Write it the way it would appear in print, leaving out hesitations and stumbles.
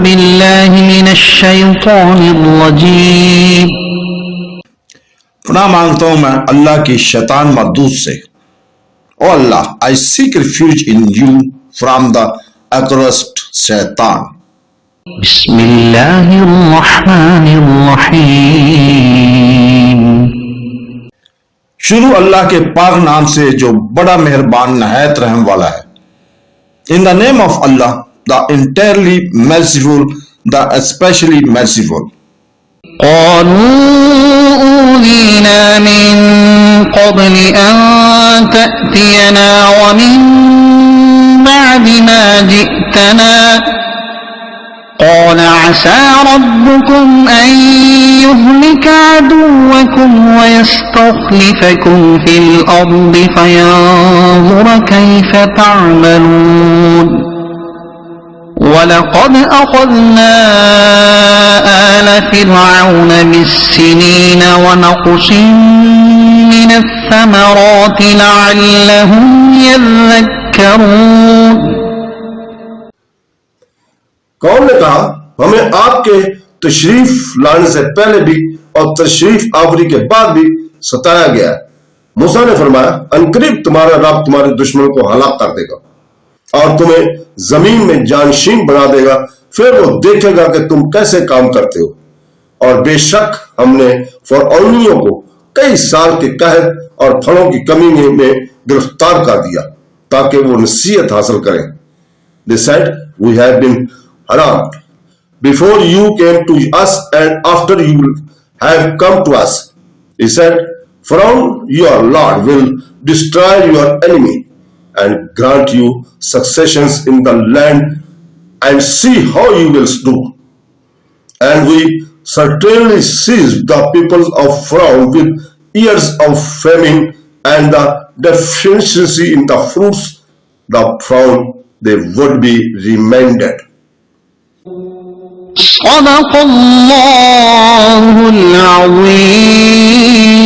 बिल्लाहि मिनश शैतानिर रजीम। पनाह मांगता हूं मैं अल्लाह की शैतान मरदूद से। O Allah, I seek refuge in you from the accursed Shaitan. बिस्मिल्लाहिर्रहमानिर्रहीम। शुरू अल्लाह के पाक नाम से जो बड़ा मेहरबान नहायत रहम वाला है। In the name of Allah, the entirely merciful, the especially merciful। ऊज़ीना मिन क़ब्ल अन तअतियना व मिन बअदि मा जिअतना क़ाल असा रब्बुकुम अन युहलिका अदुव्वकुम व यस्तख़्लिफकुम फ़िल अर्दि फ़यंज़ुर कैफ़ तअमलून। वलक़द अख़ज़ना आल फ़िरऔन बिस्सिनीन वनक़्सिन मिनस्समराति लअल्लहुम यज़्ज़क्करून। कौम ने कहा, हमें आपके तशरीफ लाने से पहले भी और तशरीफ आवरी के बाद भी सताया गया। मूसा ने फरमाया, अनकरीब तुम्हारा रब तुम्हारे दुश्मन को हलाक कर देगा और तुम्हें जमीन में जानशीन बना देगा, फिर वो देखेगा कि तुम कैसे काम करते हो। और बेशक हमने फ़िरऔनियों को कई साल के कहत और फलों की कमी में गिरफ्तार कर दिया ताकि वो नसीहत हासिल करें। They said, we have been harmed before you came to us and after you have come to us. He said, Pharaoh, your Lord will destroy your enemy and grant you successions in the land and see how you will do. And we certainly seized the people of Pharaoh with years of famine and the deficiency in the fruits. The Pharaoh they would be reminded. सदक़ल्लाहुल Azeem.